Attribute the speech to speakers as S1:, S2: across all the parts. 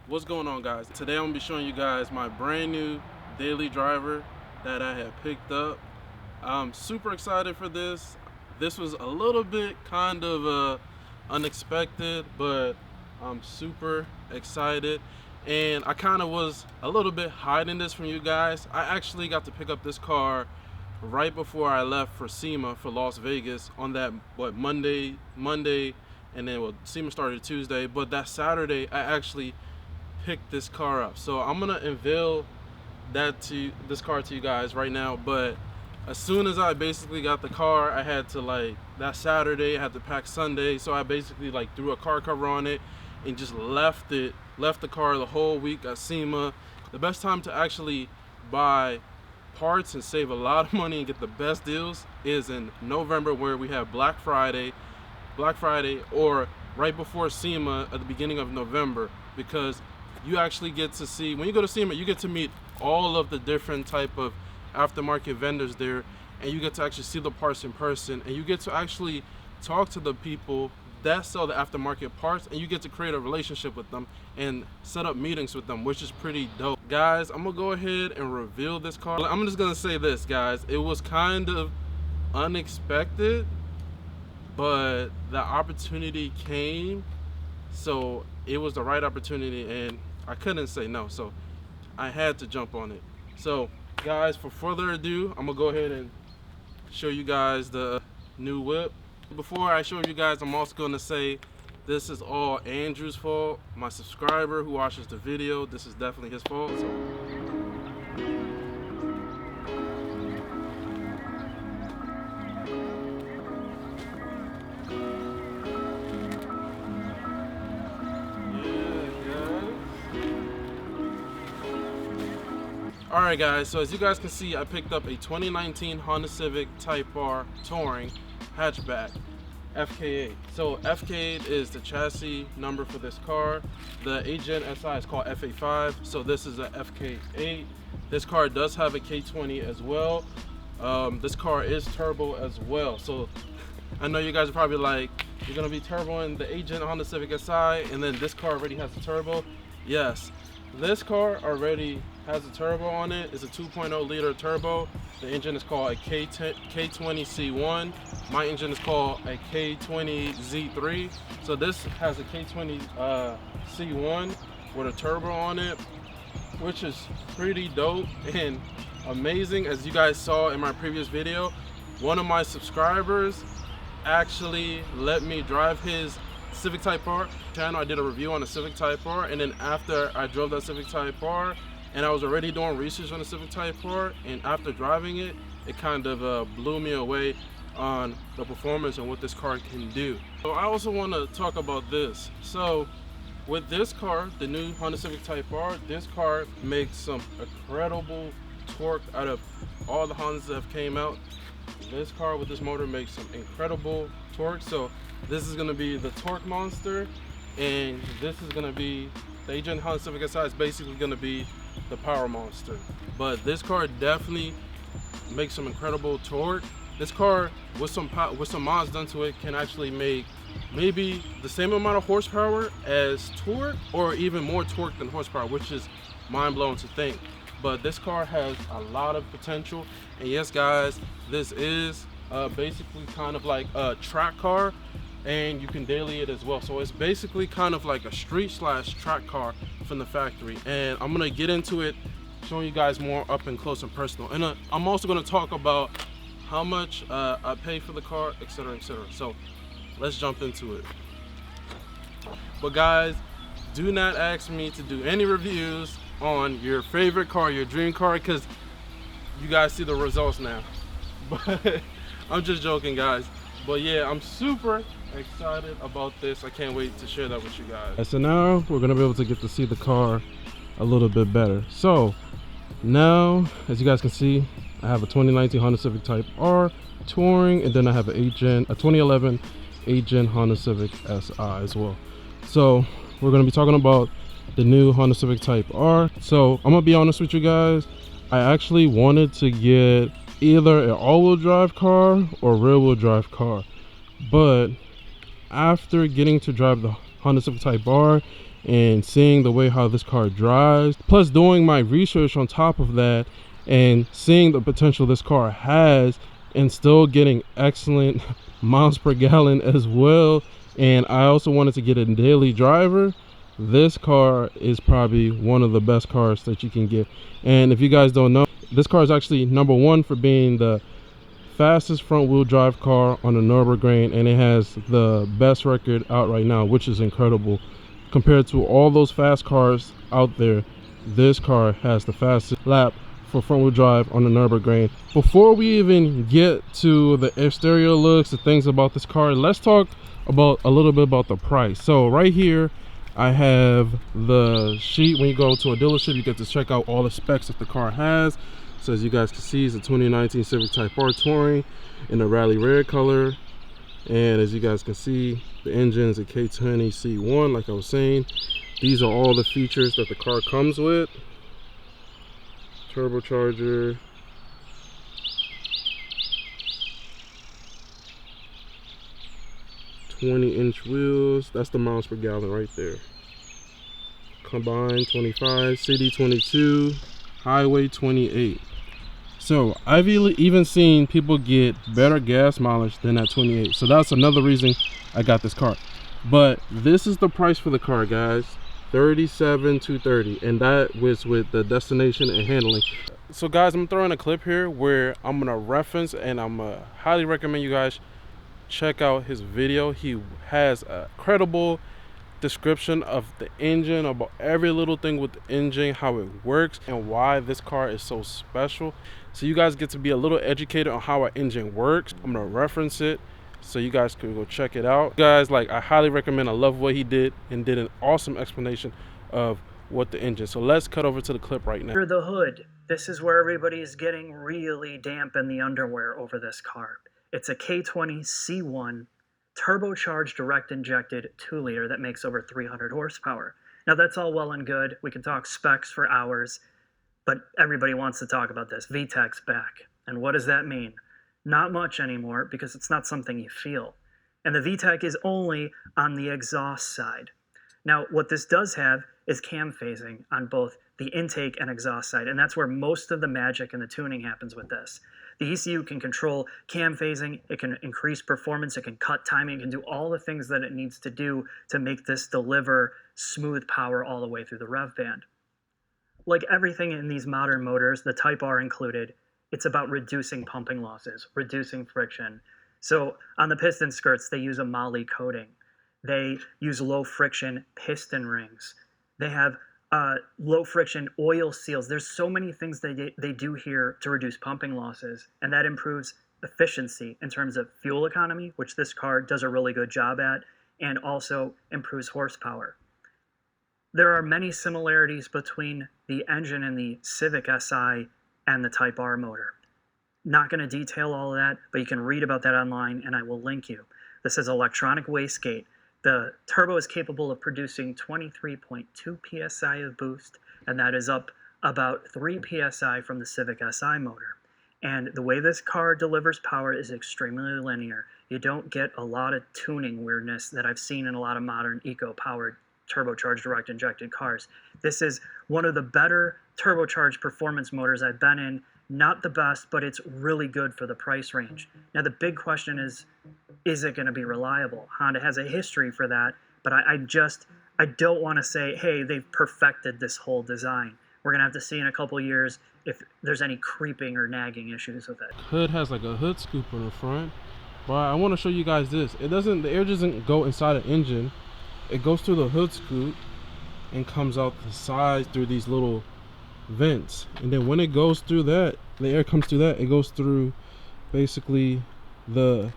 S1: What's going on, guys? Today I'm gonna be showing you guys my brand new daily driver that I had picked up. I'm super excited for this. This was a little bit kind of unexpected, but I'm super excited. And I kind of was a little bit hiding this from you guys. I actually got to pick up this car right before I left for SEMA for Las Vegas on that Monday, and then SEMA started Tuesday, but that Saturday I actually picked this car up. So I'm gonna unveil this car to you guys right now. But as soon as I basically got the car, I had to that Saturday I had to pack Sunday, so I basically threw a car cover on it and just left the car the whole week at SEMA. The best time to actually buy parts and save a lot of money and get the best deals is in November, where we have Black Friday, or right before SEMA at the beginning of November, because you actually get to see, when you go to SEMA, you get to meet all of the different type of aftermarket vendors there, and you get to actually see the parts in person, and you get to actually talk to the people that sell the aftermarket parts, and you get to create a relationship with them and set up meetings with them, which is pretty dope. Guys, I'm gonna go ahead and reveal this car. I'm just gonna say this, guys, it was kind of unexpected, but the opportunity came, so it was the right opportunity and I couldn't say no, so I had to jump on it. So guys, for further ado, I'm gonna go ahead and show you guys the new whip. Before I show you guys, I'm also gonna say this is all Andrew's fault, my subscriber who watches the video. This is definitely his fault. So alright guys, so as you guys can see, I picked up a 2019 Honda Civic Type R Touring hatchback, FK8. So FK8 is the chassis number for this car. The 8-Gen SI is called F85, so this is a FK8. This car does have a K20 as well. This car is turbo as well. So I know you guys are probably like, you're gonna be turboing the 8-Gen Honda Civic Si, and then this car already has a turbo. Yes, this car already has a turbo on it. It's a 2.0 liter turbo. The engine is called a K20C1. My engine is called a K20Z3. So this has a K20 C1 with a turbo on it, which is pretty dope and amazing. As you guys saw in my previous video, one of my subscribers actually let me drive his Civic Type R channel. I did a review on the Civic Type R, and then after I drove that Civic Type R, and I was already doing research on the Civic Type R, and after driving it, it kind of blew me away on the performance and what this car can do. So I also want to talk about this. So with this car, the new Honda Civic Type R, this car makes some incredible torque out of all the Hondas that have came out. This car with this motor makes some incredible torque. So this is going to be the torque monster, and this is going to be the 8-Gen Honda Civic Si is basically going to be the power monster. But this car definitely makes some incredible torque. This car with some mods done to it can actually make maybe the same amount of horsepower as torque, or even more torque than horsepower, which is mind-blowing to think. But this car has a lot of potential, and yes guys, this is basically kind of like a track car, and you can daily it as well. So it's basically kind of like a street/track car from the factory, and I'm gonna get into it, showing you guys more up and close and personal. And I'm also gonna talk about how much I pay for the car, etc, etc. So let's jump into it. But guys, do not ask me to do any reviews on your favorite car, your dream car, because you guys see the results now. But I'm just joking, guys. But yeah, I'm super excited about this. I can't wait to share that with you guys. So now we're gonna be able to get to see the car a little bit better. So now, as you guys can see, I have a 2019 Honda Civic Type R Touring, and then I have a 2011 8-Gen Honda Civic Si as well. So we're gonna be talking about the new Honda Civic Type R. So I'm gonna be honest with you guys, I actually wanted to get either an all-wheel drive car or rear-wheel drive car, but after getting to drive the Honda Civic Type R and seeing the way how this car drives, plus doing my research on top of that and seeing the potential this car has, and still getting excellent miles per gallon as well. And I also wanted to get a daily driver. This car is probably one of the best cars that you can get. And if you guys don't know, this car is actually #1 for being the fastest front wheel drive car on the Nürburgring, and it has the best record out right now, which is incredible. Compared to all those fast cars out there, this car has the fastest lap for front wheel drive on the Nürburgring. Before we even get to the exterior looks, the things about this car, let's talk about a little bit about the price. So right here I have the sheet. When you go to a dealership, you get to check out all the specs that the car has. So as you guys can see, it's a 2019 Civic Type R Touring in a rally red color. And as you guys can see, the engine is a K20 C1, like I was saying. These are all the features that the car comes with. Turbocharger. "20-inch wheels." That's the miles per gallon right there. Combined 25, city 22, highway 28. So I've even seen people get better gas mileage than that 28. So that's another reason I got this car. But this is the price for the car, guys. $37,230, and that was with the destination and handling. So guys, I'm throwing a clip here where I'm gonna reference, and I'm gonna highly recommend you guys check out his video. He has a credible description of the engine, about every little thing with the engine, how it works, and why this car is so special. So you guys get to be a little educated on how our engine works. I'm gonna reference it so you guys can go check it out. Guys, like, I highly recommend. I love what he did, and did an awesome explanation of what the engine. So let's cut over to the clip right now.
S2: Under the hood, this is where everybody's getting really damp in the underwear over this car. It's a K20 C1 turbocharged direct injected 2-liter that makes over 300 horsepower. Now that's all well and good. We can talk specs for hours, but everybody wants to talk about this. VTEC's back. And what does that mean? Not much anymore, because it's not something you feel. And the VTEC is only on the exhaust side. Now, what this does have is cam phasing on both the intake and exhaust side, and that's where most of the magic and the tuning happens with this. The ECU can control cam phasing, it can increase performance, it can cut timing, it can do all the things that it needs to do to make this deliver smooth power all the way through the rev band. Like everything in these modern motors, the Type R included, it's about reducing pumping losses, reducing friction. So on the piston skirts, they use a moly coating. They use low friction piston rings. They have low friction oil seals. There's so many things they do here to reduce pumping losses, and that improves efficiency in terms of fuel economy, which this car does a really good job at, and also improves horsepower. There are many similarities between the engine in the Civic Si and the Type R motor. Not going to detail all of that, but you can read about that online, and I will link you. This is electronic wastegate. The turbo is capable of producing 23.2 psi of boost, and that is up about 3 psi from the Civic Si motor. And the way this car delivers power is extremely linear. You don't get a lot of tuning weirdness that I've seen in a lot of modern eco-powered turbocharged direct injected cars. This is one of the better turbocharged performance motors I've been in. Not the best, but it's really good for the price range. Now the big question is it going to be reliable? Honda has a history for that, but I don't want to say, hey, they've perfected this whole design. We're going to have to see in a couple years if there's any creeping or nagging issues with it.
S1: Hood has like a hood scoop on the front, but I want to show you guys this. The air doesn't go inside the engine. It goes through the hood scoop and comes out the sides through these little vents, and then when it goes through that, the air comes through that, it goes through basically the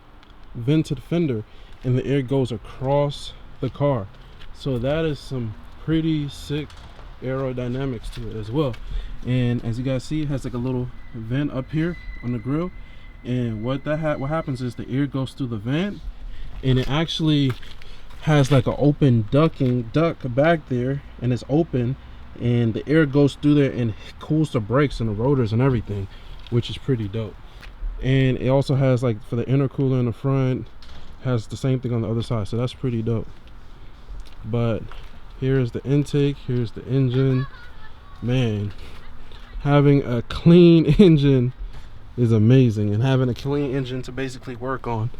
S1: vented fender, and the air goes across the car. So that is some pretty sick aerodynamics to it as well. And as you guys see, it has like a little vent up here on the grill, and what happens is the air goes through the vent, and it actually has like an open duct back there, and it's open, and the air goes through there and cools the brakes and the rotors and everything, which is pretty dope. And it also has, like, for the intercooler in the front, has the same thing on the other side, so that's pretty dope. But Here's the intake, here's the engine. Man, having a clean engine is amazing, and having a clean engine to basically work on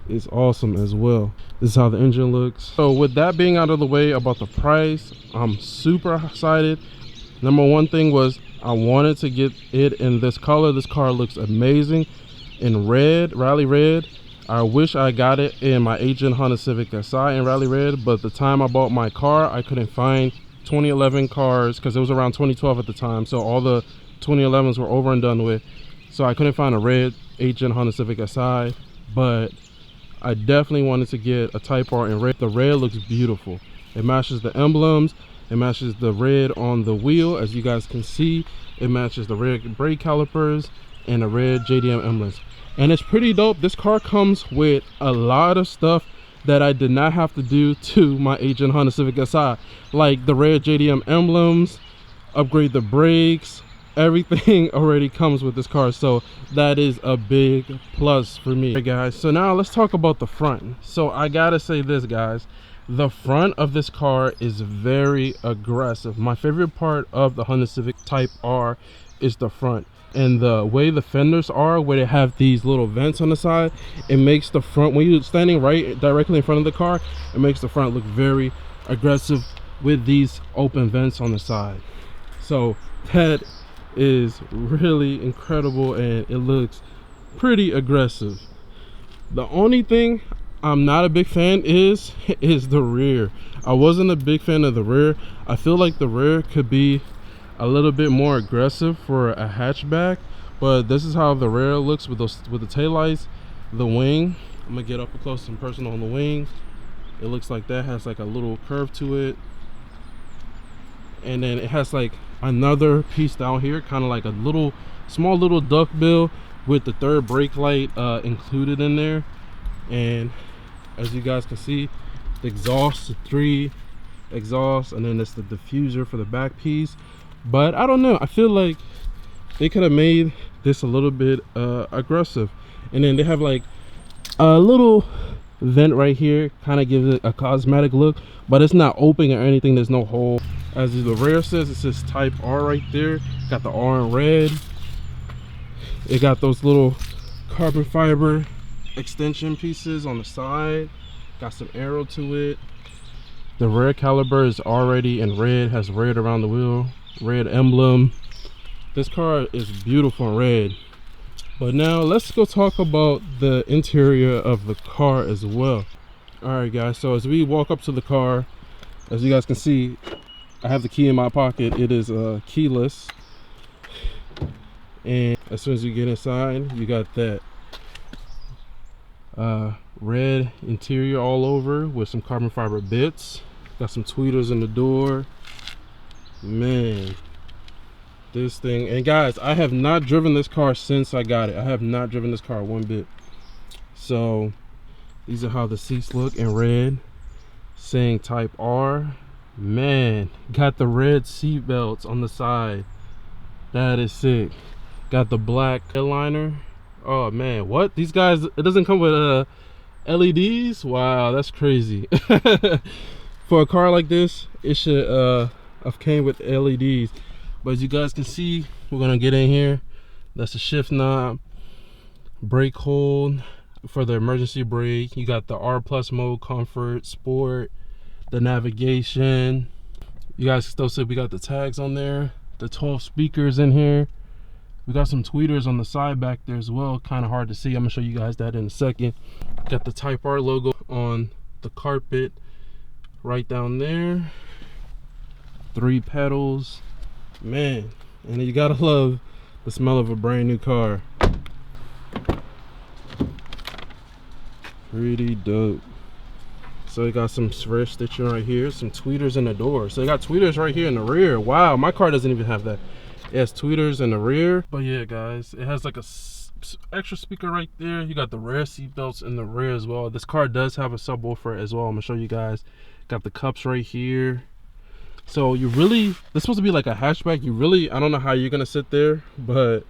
S1: is awesome as well. This is how the engine looks. So with that being out of the way about the price, I'm super excited. Number one thing was I wanted to get it in this color. This car looks amazing in red, rally red. I wish I got it in my agent Honda Civic Si in rally red, but the time I bought my car, I couldn't find 2011 cars because it was around 2012 at the time. So all the 2011s were over and done with. So I couldn't find a red agent Honda Civic Si, but I definitely wanted to get a Type R in red. The red looks beautiful. It matches the emblems. It matches the red on the wheel. As you guys can see, it matches the red brake calipers and the red JDM emblems. And it's pretty dope. This car comes with a lot of stuff that I did not have to do to my agent Honda Civic Si. Like the red JDM emblems, upgrade the brakes, everything already comes with this car. So that is a big plus for me. Hey guys, so now let's talk about the front. So I gotta say this, guys. The front of this car is very aggressive. My favorite part of the Honda Civic Type R is the front. And the way the fenders are, where they have these little vents on the side, it makes the front, when you're standing right directly in front of the car, it makes the front look very aggressive with these open vents on the side. So that is really incredible, and it looks pretty aggressive. The only thing I'm not a big fan is the rear. I wasn't a big fan of the rear. I feel like the rear could be a little bit more aggressive for a hatchback, but this is how the rear looks with the taillights. The wing, I'm gonna get up close and personal on the wing. It looks like that has like a little curve to it, and then it has like another piece down here, kind of like a little small little duckbill with the third brake light included in there. And as you guys can see, the exhaust, the 3 exhausts, and then it's the diffuser for the back piece. But I don't know, I feel like they could have made this a little bit aggressive. And then they have like a little vent right here, kind of gives it a cosmetic look, but it's not open or anything. There's no hole. As the rear says, it says Type R right there. Got the R in red. It got those little carbon fiber extension pieces on the side. Got some arrow to it. The rear caliper is already in red, has red around the wheel, red emblem. This car is beautiful in red. But now let's go talk about the interior of the car as well. All right guys, so as we walk up to the car, as you guys can see, I have the key in my pocket. It is keyless, and as soon as you get inside, you got that red interior all over with some carbon fiber bits. Got some tweeters in the door. Man, this thing. And guys, I have not driven this car since I got it. I have not driven this car one bit. So these are how the seats look in red, saying Type R. Man, got the red seat belts on the side. That is sick. Got the black headliner. Oh man, what? These guys, it doesn't come with LEDs? Wow, that's crazy. For a car like this, it should have came with LEDs. But as you guys can see, we're gonna get in here. That's the shift knob, brake hold for the emergency brake. You got the R+ mode, comfort, sport, the navigation. You guys still see we got the tags on there, the 12 speakers in here. We got some tweeters on the side back there as well, kind of hard to see. I'm gonna show you guys that in a second. Got the Type R logo on the carpet right down there. 3 pedals, man. And you gotta love the smell of a brand new car. Pretty dope. So you got some fresh stitching right here, some tweeters in the door. So you got tweeters right here in the rear. Wow, my car doesn't even have that. It has tweeters in the rear. But yeah guys, it has like a extra speaker right there. You got the rear seat belts in the rear as well. This car does have a subwoofer as well. I'm gonna show you guys. Got the cups right here. So you really, this is supposed to be like a hatchback. You really, I don't know how you're gonna sit there, but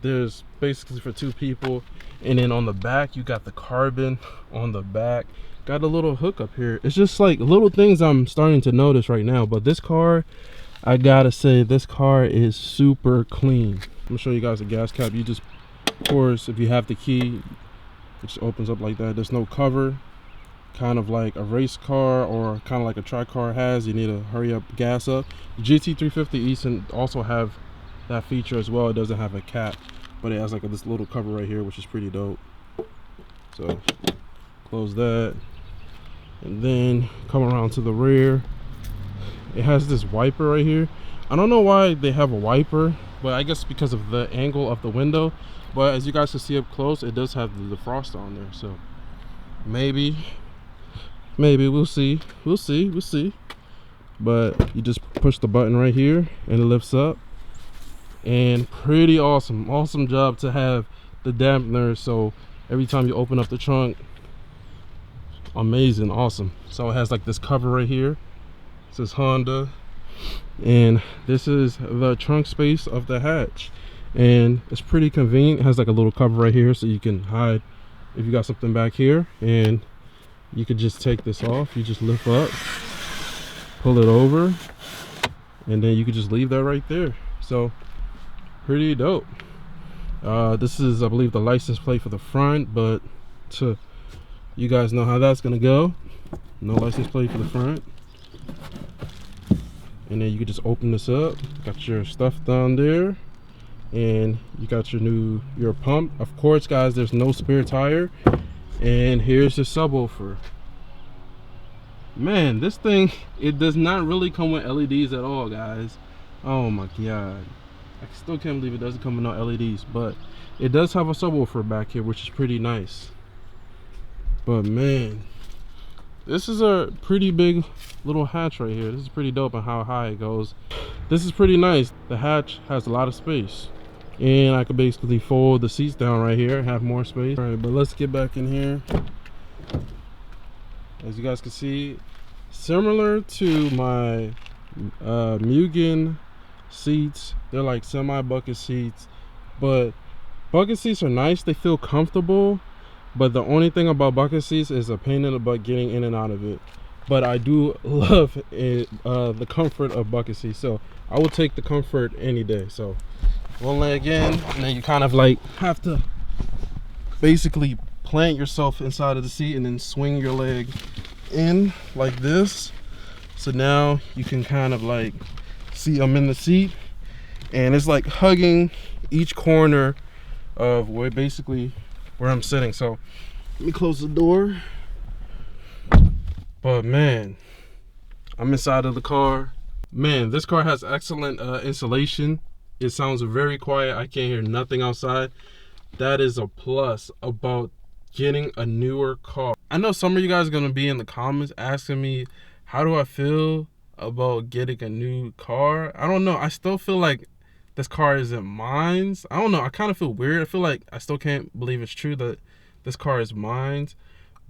S1: there's basically for 2 people. And then on the back, you got the carbon on the back. got a little hook up here. It's just like little things I'm starting to notice right now. But this car, I gotta say, this car is super clean. I'm gonna show you guys the gas cap. You just, of course, if you have the key, it just opens up like that. There's no cover, kind of like a race car or kind of like a track car has. You need to hurry up, gas up. The GT350 Easton also have that feature as well. It doesn't have a cap, but it has like this little cover right here, which is pretty dope. So close that, and then come around to the rear. It has this wiper right here. I don't know why they have a wiper, but I guess because of the angle of the window. But as you guys can see up close, it does have the defroster on there. So maybe we'll see. But you just push the button right here and it lifts up. And pretty awesome job to have the dampener, so every time you open up the trunk, amazing, awesome. So it has like this cover right here, it says Honda, and this is the trunk space of the hatch, and it's pretty convenient. It has like a little cover right here so you can hide if you got something back here, and you could just take this off. You just lift up, pull it over, and then you could just leave that right there. So pretty dope. This is, I believe, the license plate for the front, but you guys know how that's gonna go. No license plate for the front. And then you can just open this up. Got your stuff down there, and you got your pump. Of course, guys, there's no spare tire. And here's the subwoofer. Man, this thing, it does not really come with LEDs at all, guys. Oh my god, I still can't believe it doesn't come with no LEDs, but it does have a subwoofer back here, which is pretty nice. But man, this is a pretty big little hatch right here. This is pretty dope on how high it goes. This is pretty nice. The hatch has a lot of space, and I could basically fold the seats down right here and have more space. All right, but let's get back in here. As you guys can see, similar to my Mugen seats, they're like semi bucket seats, but bucket seats are nice. They feel comfortable, but the only thing about bucket seats is a pain in the butt getting in and out of it. But I do love it, the comfort of bucket seats, so I will take the comfort any day. So one leg in, and then you kind of like have to basically plant yourself inside of the seat and then swing your leg in like this. So now you can kind of like see I'm in the seat, and it's like hugging each corner of where I'm sitting. So let me close the door. But man, I'm inside of the car. Man, this car has excellent insulation. It sounds very quiet. I can't hear nothing outside. That is a plus about getting a newer car. I know some of you guys are gonna be in the comments asking me, how do I feel about getting a new car? I don't know. I still feel like this car isn't mine. I don't know. I kind of feel weird. I feel like I still can't believe it's true that this car is mine,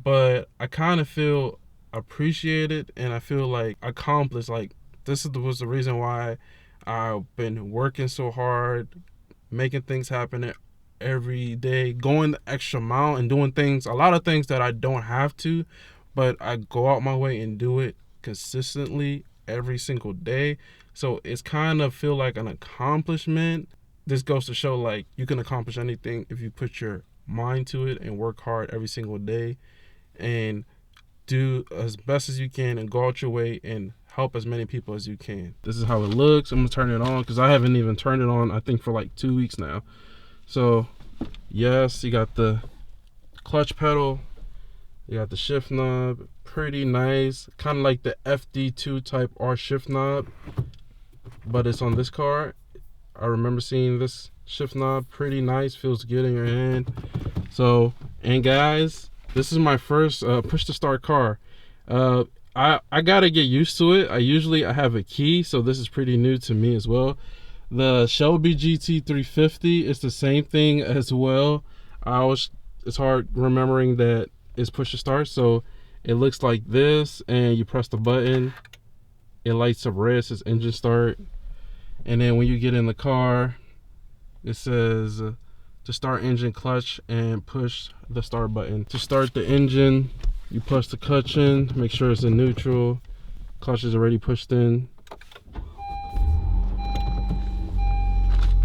S1: but I kind of feel appreciated, and I feel like accomplished. Like was the reason why I've been working so hard, making things happen every day, going the extra mile and doing things, a lot of things that I don't have to, but I go out my way and do it consistently every single day. So it's kind of feel like an accomplishment. This goes to show like you can accomplish anything if you put your mind to it and work hard every single day and do as best as you can and go out your way and help as many people as you can. This is how it looks. I'm gonna turn it on because I haven't even turned it on, I think, for like 2 weeks now. So yes, you got the clutch pedal, you got the shift knob, pretty nice, kind of like the FD2 type R shift knob, but it's on this car. I remember seeing this shift knob, pretty nice, feels good in your hand. So, and guys, this is my first push to start car. I gotta get used to it. I have a key, so this is pretty new to me as well. The Shelby GT350 is the same thing as well. It's hard remembering that it's push to start. So it looks like this, and you press the button, it lights up red, says engine start, and then when you get in the car, it says to start engine clutch and push the start button. To start the engine, You push the clutch in, make sure it's in neutral. Clutch is already pushed in.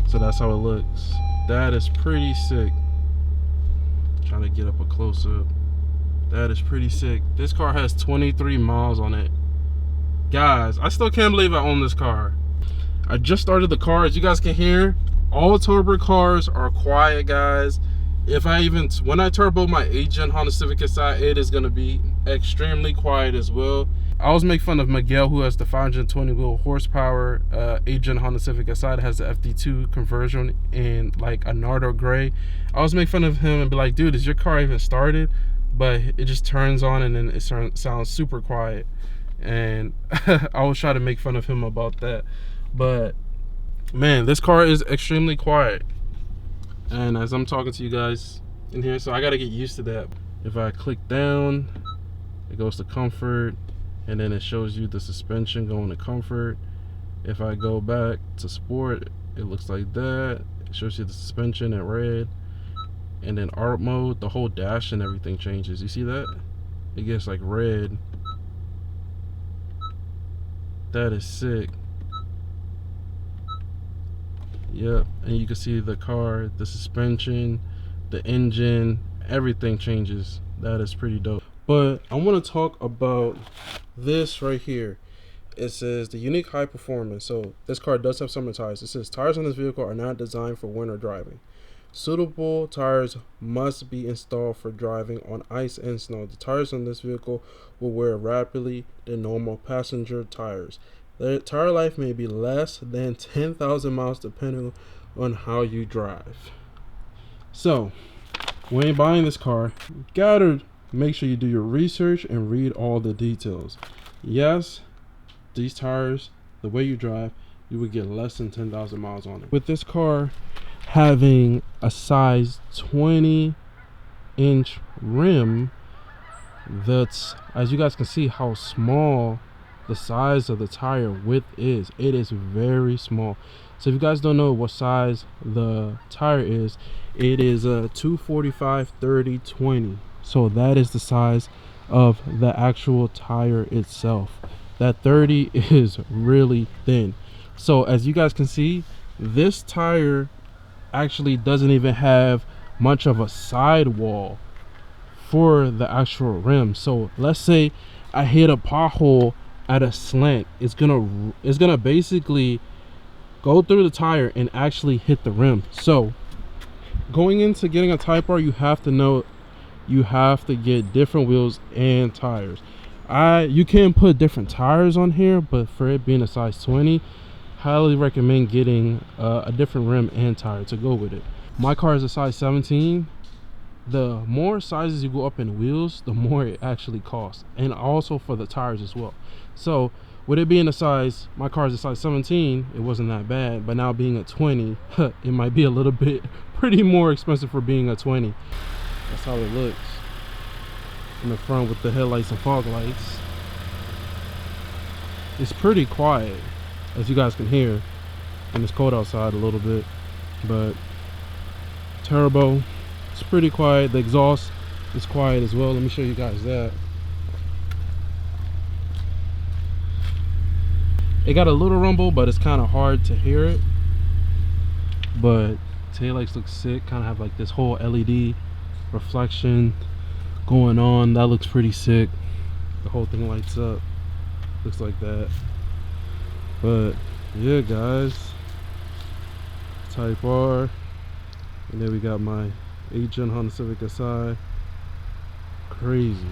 S1: So that's how it looks. That is pretty sick. Trying to get up a close up. That is pretty sick. This car has 23 miles on it. Guys, I still can't believe I own this car. I just started the car. As you guys can hear, all turbo cars are quiet, guys. When I turbo my 8-gen Honda Civic Si, it is going to be extremely quiet as well. I always make fun of Miguel, who has the 520 wheel horsepower 8-gen Honda Civic Si that has the FD2 conversion in like a Nardo gray. I always make fun of him and be like, dude, is your car even started? But it just turns on and then it sounds super quiet. And I always try to make fun of him about that. But man, this car is extremely quiet. And as I'm talking to you guys in here, so I got to get used to that. If I click down, it goes to comfort, and then it shows you the suspension going to comfort. If I go back to sport, it looks like that. It shows you the suspension in red. And then art mode, the whole dash and everything changes. You see that? It gets like red. That is sick. Yep, and you can see the car, the suspension, the engine, everything changes. That is pretty dope. But I want to talk about this right here. It says the unique high performance. So this car does have summer tires. It says tires on this vehicle are not designed for winter driving. Suitable tires must be installed for driving on ice and snow. The tires on this vehicle will wear rapidly than normal passenger tires. The tire life may be less than 10,000 miles depending on how you drive. So, when you're buying this car, you gotta make sure you do your research and read all the details. Yes, these tires, the way you drive, you would get less than 10,000 miles on it. With this car having a size 20-inch rim, that's, as you guys can see how small the size of the tire width is. It is very small. So if you guys don't know what size the tire is, it is a 245/30/20. So that is the size of the actual tire itself. That 30 is really thin. So as you guys can see, this tire actually doesn't even have much of a sidewall for the actual rim. So let's say I hit a pothole at a slant, it's gonna basically go through the tire and actually hit the rim. So going into getting a Type R, you have to know you have to get different wheels and tires. You can put different tires on here, but for it being a size 20, highly recommend getting a different rim and tire to go with it. My car is a size 17. The more sizes you go up in wheels, the more it actually costs, and also for the tires as well. So with it being my car is a size 17, it wasn't that bad, but now being a 20, it might be a little bit pretty more expensive for being a 20. That's how it looks in the front with the headlights and fog lights. It's pretty quiet, as you guys can hear, and it's cold outside a little bit, but turbo, it's pretty quiet. The exhaust is quiet as well. Let me show you guys that. It got a little rumble, but it's kind of hard to hear it. But taillights look sick, kind of have like this whole LED reflection going on. That looks pretty sick. The whole thing lights up, looks like that. But yeah, guys, Type R. And then we got my 8-gen Honda Civic Si. Crazy.